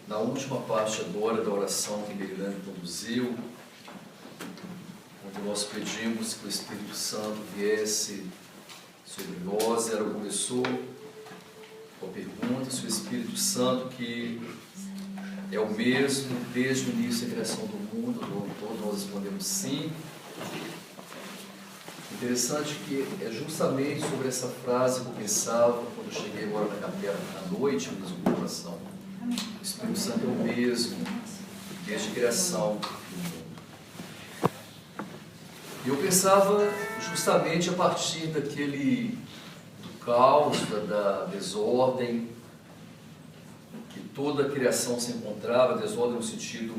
Na última parte agora da oração que Merilane conduziu, onde nós pedimos que o Espírito Santo viesse sobre nós, ela começou com a pergunta se o Espírito Santo, que é o mesmo desde o início da criação do mundo, todos nós respondemos sim. Interessante que é justamente sobre essa frase que eu pensava quando eu cheguei agora na capela à noite, na oração. O Espírito Santo é o mesmo desde a criação do mundo. E eu pensava justamente a partir do caos, da desordem, que toda a criação se encontrava, desordem no sentido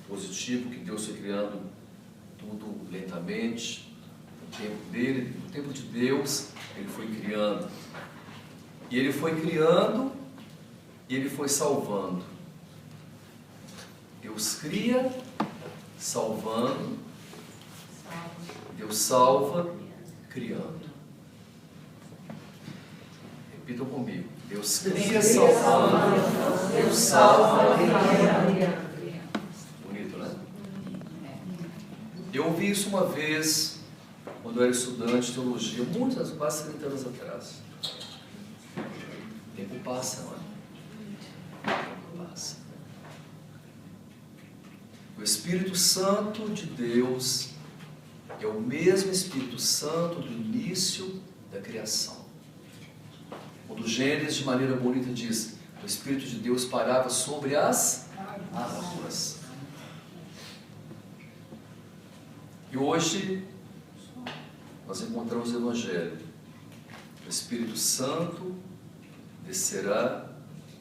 positivo, que Deus foi criando tudo lentamente. No tempo dele, no tempo de Deus, ele foi criando. E ele foi criando e ele foi salvando. Deus cria, salvando. Deus salva, criando. Repitam comigo. Deus cria, salvando. Deus salva, criando. Bonito, né? Eu ouvi isso uma vez quando eu era estudante de teologia, quase 30 anos atrás. O tempo passa, não é? O tempo passa. O Espírito Santo de Deus é o mesmo Espírito Santo do início da criação. Quando Gênesis, de maneira bonita, diz: o Espírito de Deus parava sobre as águas. E hoje nós encontramos o Evangelho. O Espírito Santo descerá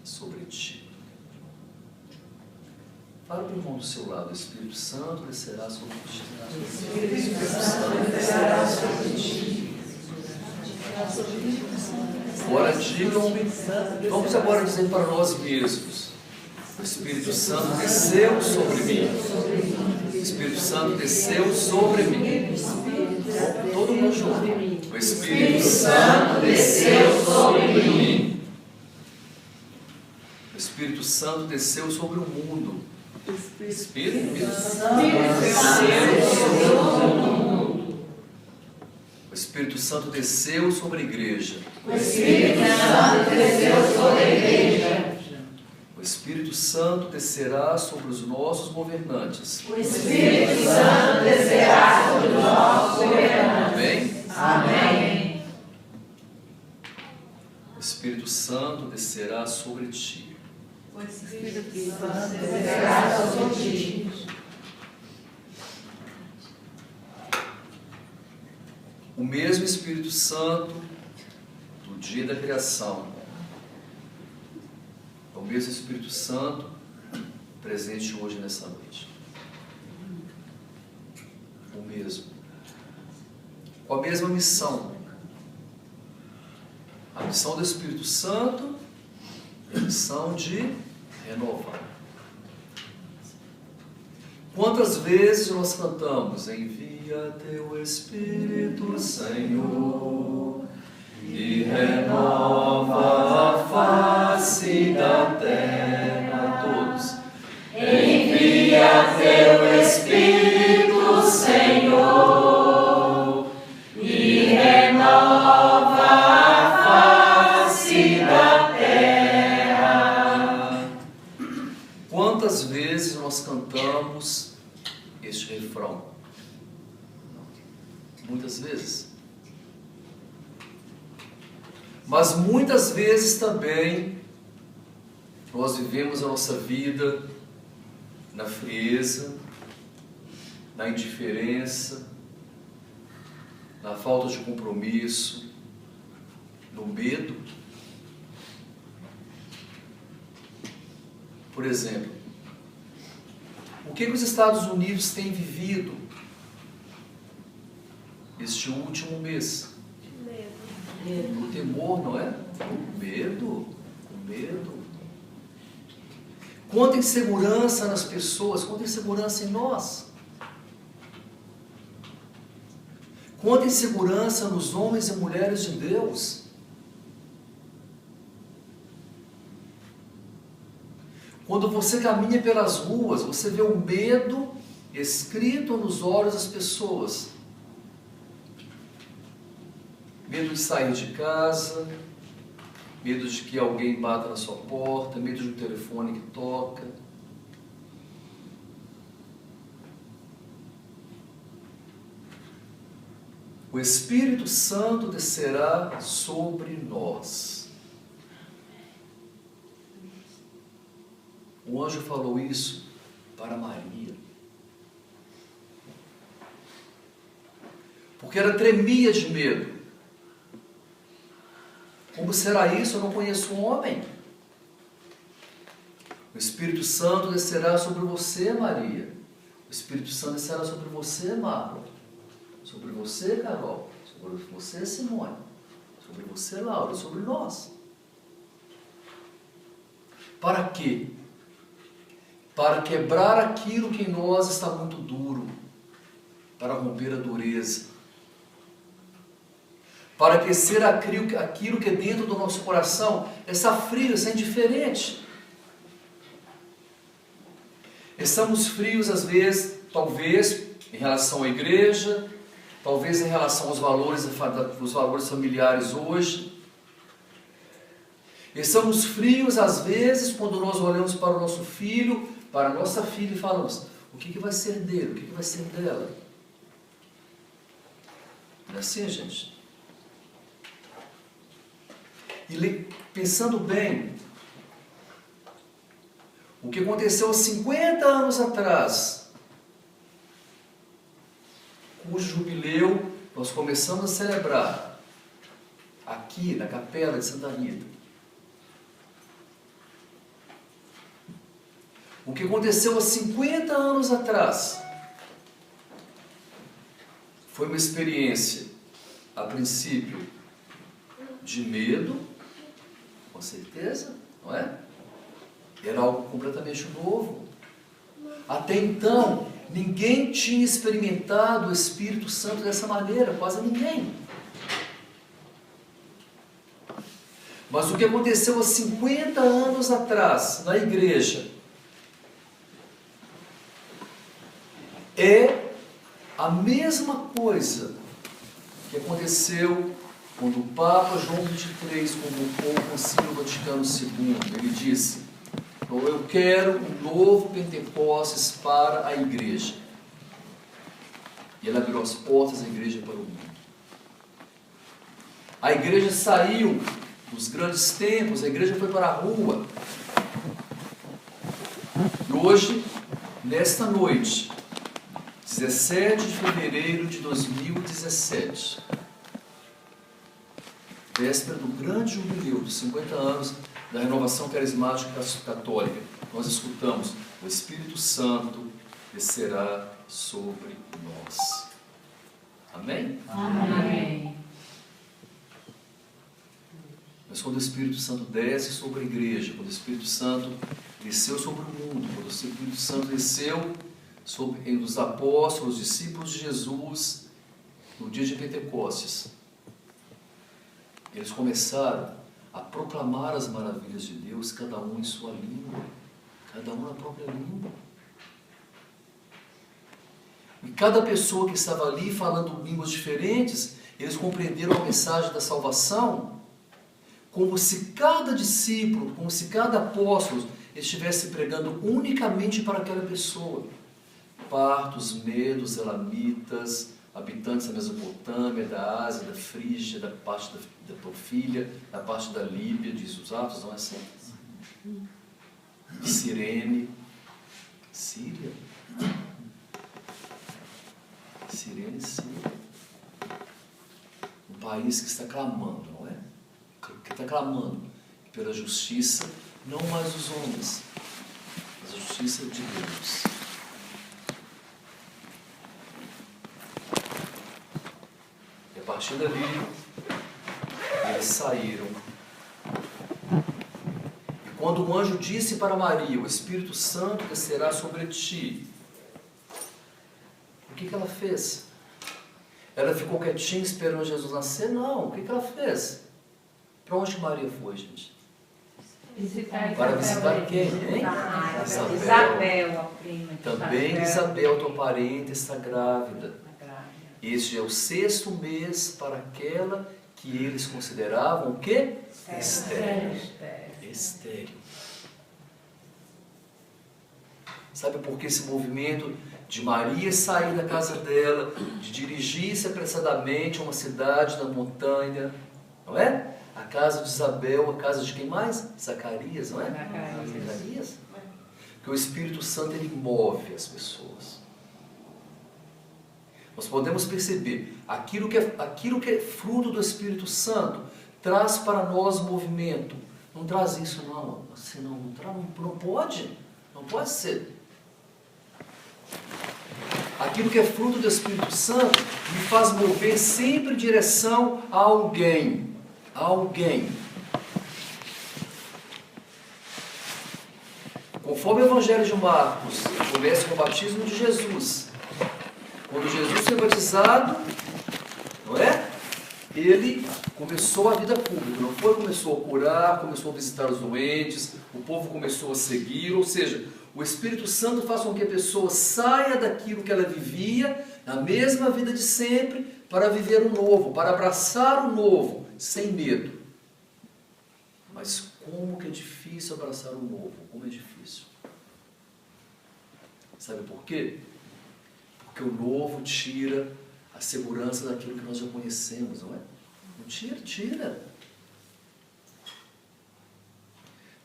sobre ti. Fala para o irmão do seu lado: o Espírito Santo descerá sobre ti. O Espírito Santo descerá sobre ti. Agora digam, vamos agora dizer para nós mesmos: o Espírito Santo desceu sobre mim. O Espírito Santo desceu sobre mim. Todo mundo junto. O Espírito Santo desceu sobre mim. O Espírito Santo desceu sobre o mundo. O Espírito Santo desceu sobre o mundo. O Espírito Santo desceu sobre a igreja. O Espírito Santo desceu sobre a igreja. O Espírito Santo descerá sobre os nossos governantes. O Espírito Santo descerá sobre os nossos governantes. Amém? Amém. O Espírito Santo descerá sobre ti. O Espírito Santo descerá sobre ti. O mesmo Espírito Santo do dia da criação é o mesmo Espírito Santo presente hoje nessa noite. O mesmo. Com a mesma missão. A missão do Espírito Santo é a missão de renovar. Quantas vezes nós cantamos: envia teu Espírito, Senhor, e renova a face da terra. Todos. Envia teu Espírito, Senhor, e renova a face da terra. Quantas vezes nós cantamos este refrão? Muitas vezes. Mas muitas vezes também nós vivemos a nossa vida na frieza, na indiferença, na falta de compromisso, no medo. Por exemplo, o que os Estados Unidos têm vivido este último mês? O temor, não é? O medo. Quanta insegurança nas pessoas, quanta insegurança em nós. Quanta insegurança nos homens e mulheres de Deus. Quando você caminha pelas ruas, você vê o medo escrito nos olhos das pessoas. Medo de sair de casa, medo de que alguém bata na sua porta, medo de um telefone que toca. O Espírito Santo descerá sobre nós. O anjo falou isso para Maria. Porque ela tremia de medo. Como será isso? Eu não conheço um homem. O Espírito Santo descerá sobre você, Maria. O Espírito Santo descerá sobre você, Marlon. Sobre você, Carol. Sobre você, Simone. Sobre você, Laura. Sobre nós. Para quê? Para quebrar aquilo que em nós está muito duro. Para romper a dureza. Para aquecer aquilo que é dentro do nosso coração está frio, está indiferente. Estamos frios às vezes, talvez, em relação à igreja, talvez em relação aos valores familiares hoje. Estamos frios às vezes quando nós olhamos para o nosso filho, para a nossa filha e falamos, o que vai ser dele, o que vai ser dela? Não é assim, gente? E pensando bem, o que aconteceu há 50 anos atrás, cujo jubileu nós começamos a celebrar aqui na Capela de Santa Rita. O que aconteceu há 50 anos atrás foi uma experiência, a princípio, de medo, com certeza, não é? Era algo completamente novo. Até então, ninguém tinha experimentado o Espírito Santo dessa maneira, quase ninguém. Mas o que aconteceu há 50 anos atrás, na igreja, é a mesma coisa que aconteceu quando o Papa João XXIII convocou o Concílio Vaticano II. Ele disse, eu quero um novo Pentecostes para a igreja. E ele abriu as portas da igreja para o mundo. A igreja saiu dos grandes templos, a igreja foi para a rua. E hoje, nesta noite, 17 de fevereiro de 2017, véspera do grande jubileu dos 50 anos da renovação carismática católica, nós escutamos, o Espírito Santo descerá sobre nós. Amém? Amém. Mas quando o Espírito Santo desce sobre a igreja, quando o Espírito Santo desceu sobre o mundo, quando o Espírito Santo desceu sobre os apóstolos, os discípulos de Jesus, no dia de Pentecostes, eles começaram a proclamar as maravilhas de Deus, cada um em sua língua, cada um na própria língua. E cada pessoa que estava ali falando línguas diferentes, eles compreenderam a mensagem da salvação, como se cada discípulo, como se cada apóstolo estivesse pregando unicamente para aquela pessoa. Partos, medos, elamitas, habitantes da Mesopotâmia, da Ásia, da Frígia, da parte da Panfilha, da parte da Líbia, diz os Atos, não é assim? Cirene, Síria. Cirene, Síria. Um país que está clamando, não é? Que está clamando pela justiça, não mais dos homens, mas a justiça de Deus. A partir dali, eles saíram. E quando o anjo disse para Maria, o Espírito Santo descerá sobre ti, o que ela fez? Ela ficou quietinha esperando Jesus nascer? Não. O que ela fez? Para onde Maria foi, gente? Para visitar quem, hein? Isabel, a prima. Também Isabel, tua parente, está grávida. Este é o 6º mês para aquela que eles consideravam o quê? Estéril. Estéril. Sabe por que esse movimento de Maria sair da casa dela, de dirigir-se apressadamente a uma cidade na montanha, não é? A casa de Isabel, a casa de quem mais? Zacarias, não é? Zacarias. Porque o Espírito Santo, ele move as pessoas. Nós podemos perceber, aquilo que é fruto do Espírito Santo, traz para nós movimento. Não traz isso não, assim, não pode ser. Aquilo que é fruto do Espírito Santo me faz mover sempre em direção a alguém. Conforme o Evangelho de Marcos, começa com o batismo de Jesus. Quando Jesus foi batizado, não é? Ele começou a vida pública, não foi? Começou a curar, começou a visitar os doentes, o povo começou a seguir, ou seja, o Espírito Santo faz com que a pessoa saia daquilo que ela vivia, na mesma vida de sempre, para viver o novo, para abraçar o novo, sem medo. Mas como que é difícil abraçar o novo? Como é difícil. Sabe por quê? Porque o novo tira a segurança daquilo que nós já conhecemos, não é? Não tira.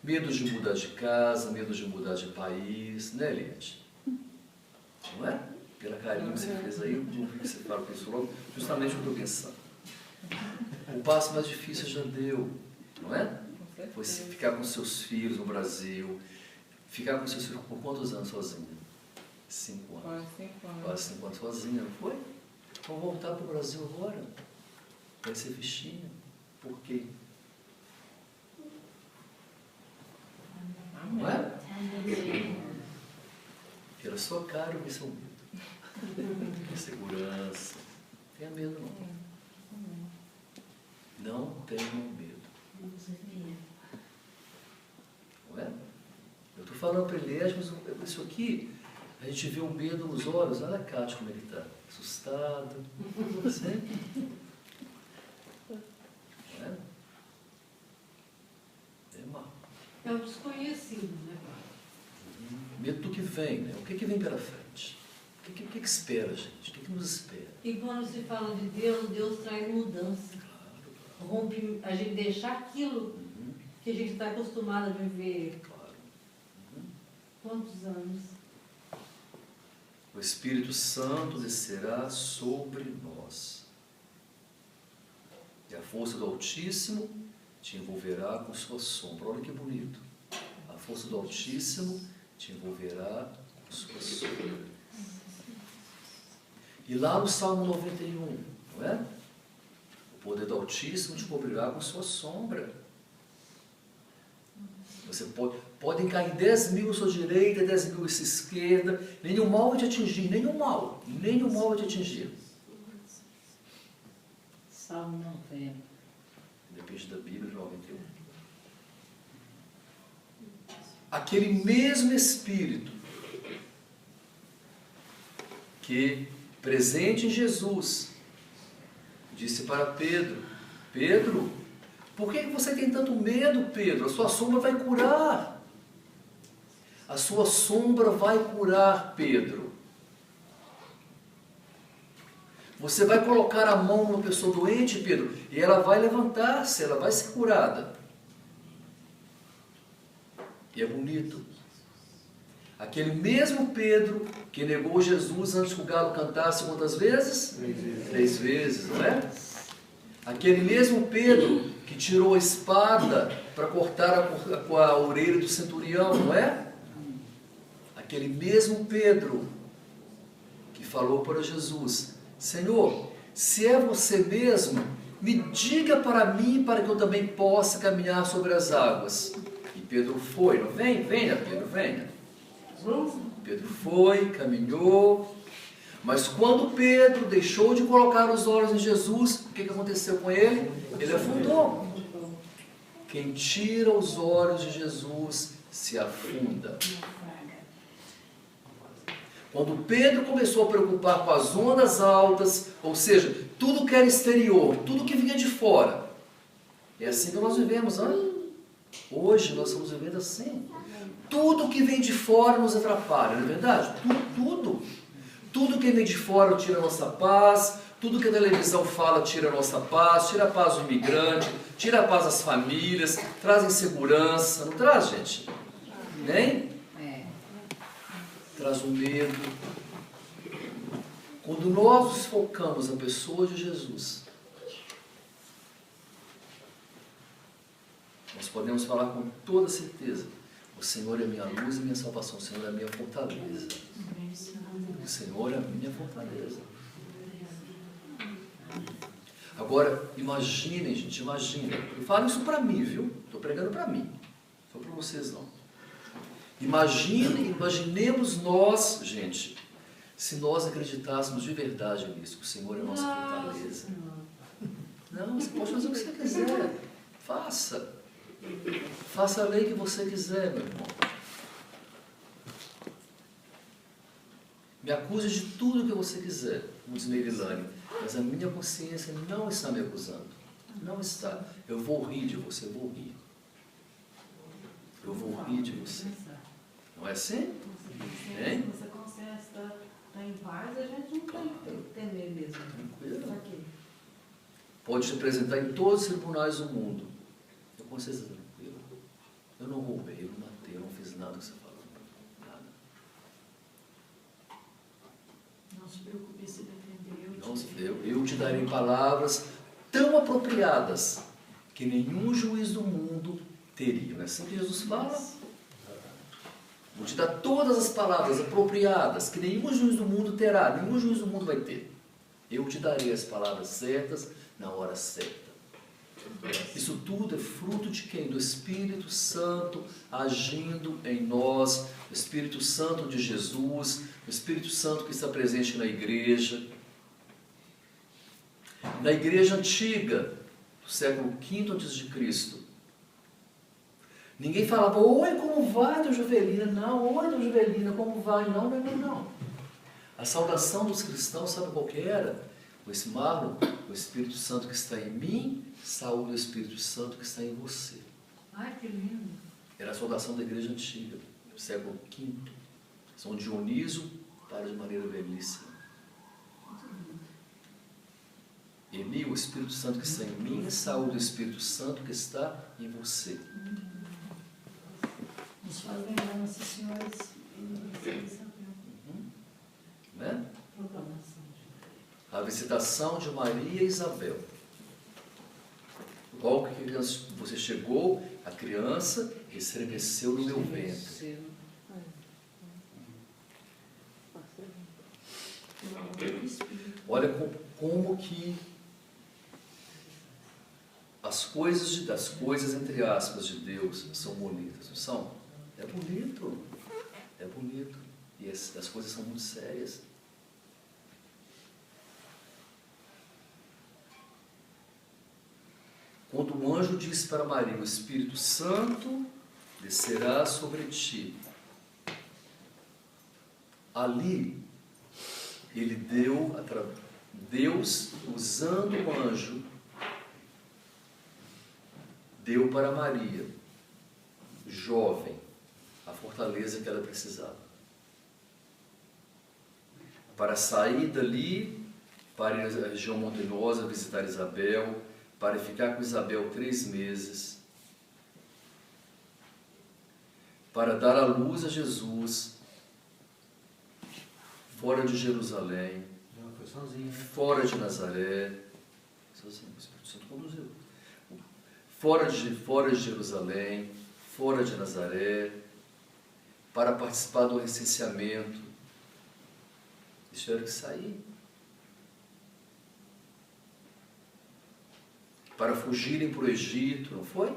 Medo de mudar de casa, medo de mudar de país, né, Eliette? Não é? Pela carinho que você fez aí, eu vi que você fala com isso logo, justamente o que eu estou pensando. O passo mais difícil já deu, não é? Foi ficar com seus filhos no Brasil. Ficar com seus filhos por quantos anos sozinha? 5 anos. Quase 5 anos sozinha, não foi? Vamos voltar para o Brasil agora. Vai ser fichinha. Por quê? Não é? Pela sua cara eu vi seu medo. Insegurança. Não tenha medo não. Não tenham medo. Não é? Eu estou falando para ele, mas isso aqui, a gente vê o medo nos olhos. Olha a Cátia como ele está. Assustado. Assim. Não é? É mal. É o desconhecido, né, pai? Medo do que vem, né? O que vem pela frente? O que espera, gente? O que nos espera? E quando se fala de Deus, Deus traz mudança. Claro. Rompe, a gente deixar aquilo que a gente está acostumado a viver. Claro. Quantos anos? O Espírito Santo descerá sobre nós. E a força do Altíssimo te envolverá com sua sombra. Olha que bonito. A força do Altíssimo te envolverá com sua sombra. E lá no Salmo 91, não é? O poder do Altíssimo te cobrirá com sua sombra. Você podem cair 10.000 à sua direita, 10.000 à sua esquerda, nenhum mal vai te atingir, nenhum mal vai te atingir. Salmo 90. Depende da Bíblia, 91. Aquele mesmo Espírito que, presente em Jesus, disse para Pedro: Pedro, por que você tem tanto medo, Pedro? A sua sombra vai curar. A sua sombra vai curar, Pedro. Você vai colocar a mão numa pessoa doente, Pedro, e ela vai levantar-se, ela vai ser curada. E é bonito. Aquele mesmo Pedro que negou Jesus antes que o galo cantasse quantas vezes? 3 vezes, não é? Aquele mesmo Pedro que tirou a espada para cortar a orelha do centurião, não é? Aquele mesmo Pedro que falou para Jesus: Senhor, se é você mesmo, me diga para mim, para que eu também possa caminhar sobre as águas. E Pedro foi, não vem? Venha, Pedro, venha. Pedro foi, caminhou, mas quando Pedro deixou de colocar os olhos em Jesus, o que aconteceu com ele? Ele afundou. Quem tira os olhos de Jesus se afunda. Quando Pedro começou a preocupar com as ondas altas, ou seja, tudo que era exterior, tudo que vinha de fora, é assim que nós vivemos, hoje nós estamos vivendo assim. Tudo que vem de fora nos atrapalha, não é verdade? Tudo. Tudo que vem de fora tira a nossa paz, tudo que a televisão fala tira a nossa paz, tira a paz do imigrante, tira a paz das famílias, traz insegurança, não traz, gente? Nem? Traz o medo. Quando nós nos focamos na pessoa de Jesus, nós podemos falar com toda certeza: o Senhor é minha luz e minha salvação, o Senhor é minha fortaleza. O Senhor é a minha fortaleza. Agora, imaginem, gente, imaginem. Eu falo isso para mim, viu? Estou pregando para mim. Só para vocês não. Imaginemos nós, gente, se nós acreditássemos de verdade nisso, que o Senhor é a nossa fortaleza. Não, você pode fazer o que você quiser. Faça. Faça a lei que você quiser, meu irmão. Me acuse de tudo que você quiser, como diz Merilane, mas a minha consciência não está me acusando. Não está. Eu vou rir de você, eu vou rir. Eu vou rir de você. Não é assim? Se você consciência está em paz, a gente não tem que temer mesmo. Tranquilo. Pode te apresentar em todos os tribunais do mundo. Eu consciência tranquila. Eu não roubei, eu não matei, eu não fiz nada que você falou. Nada. Não se preocupe em se defender. Eu te darei palavras tão apropriadas que nenhum juiz do mundo teria. Não é assim que Jesus fala? Vou te dar todas as palavras apropriadas que nenhum juiz do mundo terá, nenhum juiz do mundo vai ter. Eu te darei as palavras certas na hora certa. Isso tudo é fruto de quem? Do Espírito Santo agindo em nós, o Espírito Santo de Jesus, o Espírito Santo que está presente na igreja. Na igreja antiga, do século V a.C., ninguém falava: oi, como vai, Dona Juvelina? Não, oi, Dona Juvelina, como vai? Não. A saudação dos cristãos, sabe qual que era? Esse Marlon, o Espírito Santo que está em mim, saúde o Espírito Santo que está em você. Ai, que lindo. Era a saudação da igreja antiga, do século V. São Dionísio para de maneira belíssima. Eni, o Espírito Santo que está em mim, saúde o Espírito Santo que está em você. Nos faz lembrar Nossa Senhora e Isabel. Né? Proclamação. A visitação de Maria e Isabel. Logo que você chegou, a criança estremeceu no meu ventre. Olha como que as coisas entre aspas de Deus são bonitas, não são? É bonito. E as coisas são muito sérias. Quando o anjo disse para Maria: o Espírito Santo descerá sobre ti. Ali, Deus, usando o anjo, deu para Maria, jovem, a fortaleza que ela precisava. Para sair dali, para ir à região montanhosa, visitar Isabel, para ficar com Isabel 3 meses, para dar à luz a Jesus, fora de Jerusalém, fora de Nazaré, sozinho, o Espírito Santo conduziu, fora de Jerusalém, fora de Nazaré, para participar do recenseamento. Eles tiveram que sair. Para fugirem para o Egito, não foi?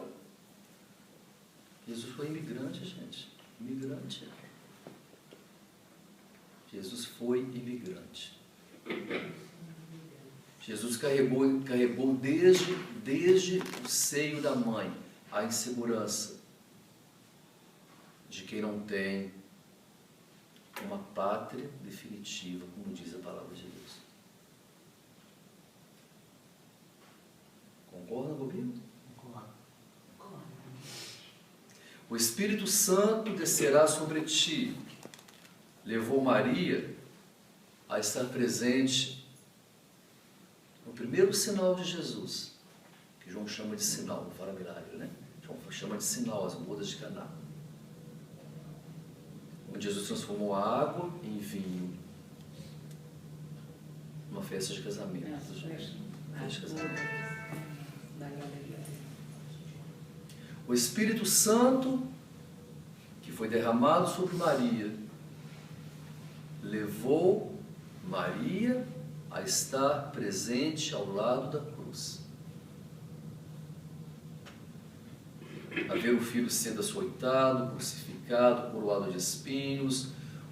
Jesus foi imigrante, gente. Imigrante. Jesus foi imigrante. Jesus carregou desde o seio da mãe a insegurança de quem não tem uma pátria definitiva, como diz a palavra de Deus. Concorda comigo? Concordo. O Espírito Santo descerá sobre ti. Levou Maria a estar presente no primeiro sinal de Jesus, que João chama de sinal, no Faragrário, né? João chama de sinal, as bodas de Caná. Onde Jesus transformou a água em vinho. Uma festa de casamento. Festa de casamento. O Espírito Santo, que foi derramado sobre Maria, levou Maria a estar presente ao lado da cruz. A ver o Filho sendo açoitado, crucificado, coroado de espinhos,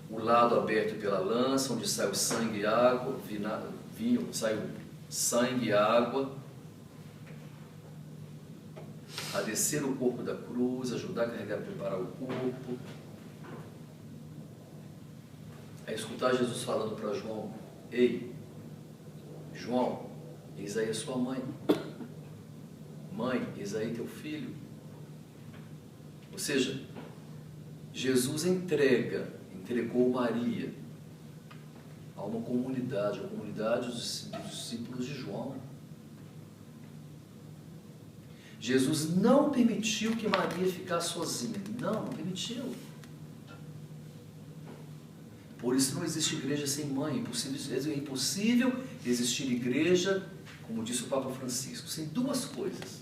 o lado aberto pela lança, onde sai o sangue e água, vinho, sai o sangue e água, a descer o corpo da cruz, ajudar a carregar e preparar o corpo, a escutar Jesus falando para João: ei, João, eis aí a sua mãe. Mãe, eis aí teu filho. Ou seja, Jesus entregou Maria a uma comunidade, a comunidade dos discípulos de João. Jesus não permitiu que Maria ficasse sozinha. Não permitiu. Por isso não existe igreja sem mãe. É impossível existir igreja, como disse o Papa Francisco, sem duas coisas: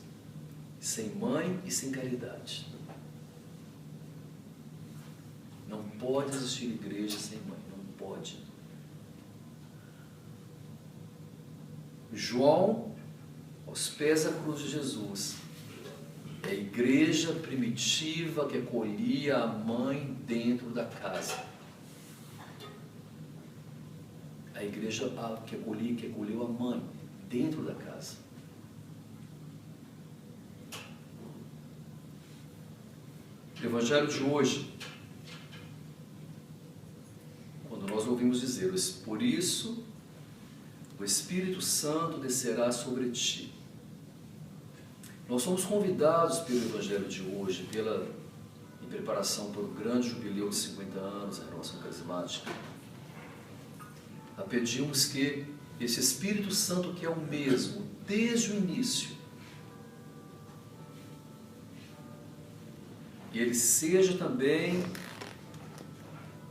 sem mãe e sem caridade. Não pode existir igreja sem mãe, não pode. João, aos pés da cruz de Jesus, é a igreja primitiva que acolhia a mãe dentro da casa. A igreja que acolheu a mãe dentro da casa. O Evangelho de hoje, quando nós ouvimos dizer: por isso o Espírito Santo descerá sobre ti. Nós somos convidados pelo Evangelho de hoje, em preparação para o grande jubileu de 50 anos da Renovação Carismática, a pedirmos que esse Espírito Santo, que é o mesmo desde o início, e ele seja também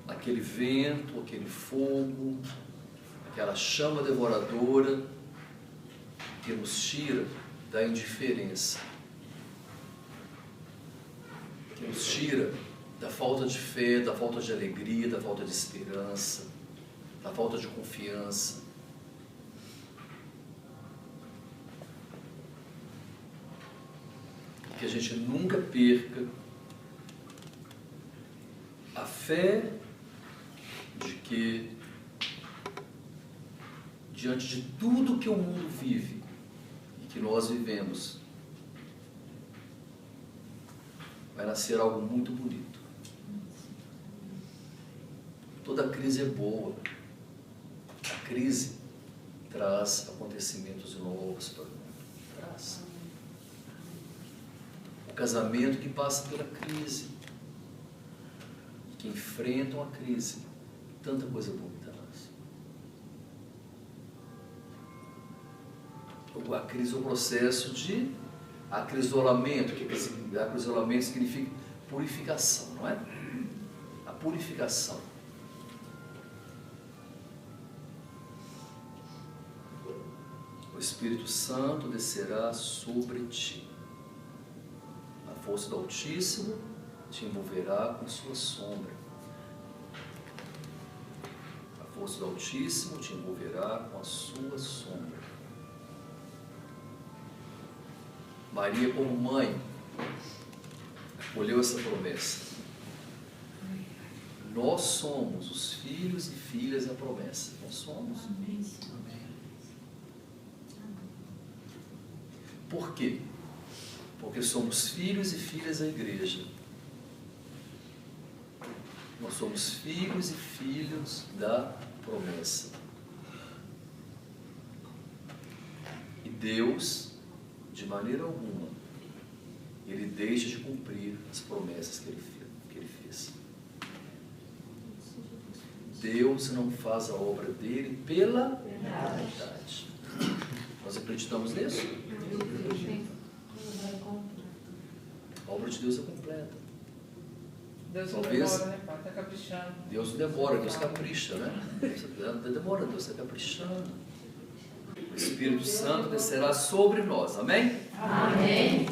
aquele vento, aquele fogo, aquela chama devoradora que nos tira da indiferença, que nos tira da falta de fé, da falta de alegria, da falta de esperança, da falta de confiança. Que a gente nunca perca a fé de que, diante de tudo que o mundo vive e que nós vivemos, vai nascer algo muito bonito. Toda crise é boa. A crise traz acontecimentos novos para o mundo. Traz. O casamento que passa pela crise, que enfrentam a crise, tanta coisa bonita nasce. A crise é o processo de acrisolamento, que acrisolamento significa purificação, não é? A purificação. O Espírito Santo descerá sobre ti. A força do Altíssimo te envolverá com sua sombra. A força do Altíssimo te envolverá com a sua sombra. Maria, como mãe, acolheu essa promessa. Nós somos os filhos e filhas da promessa. Nós somos. Por quê? Porque somos filhos e filhas da igreja. Nós somos filhos e filhos da promessa. E Deus, de maneira alguma, Ele deixa de cumprir as promessas que Ele fez. Deus não faz a obra dele pela metade. Nós acreditamos nisso? A obra de Deus é completa. Deus não Talvez, demora, né, pai? Está caprichando. Deus não demora, Deus capricha, né? Deus não demora, Deus está caprichando. O Espírito Santo descerá sobre nós, amém? Amém.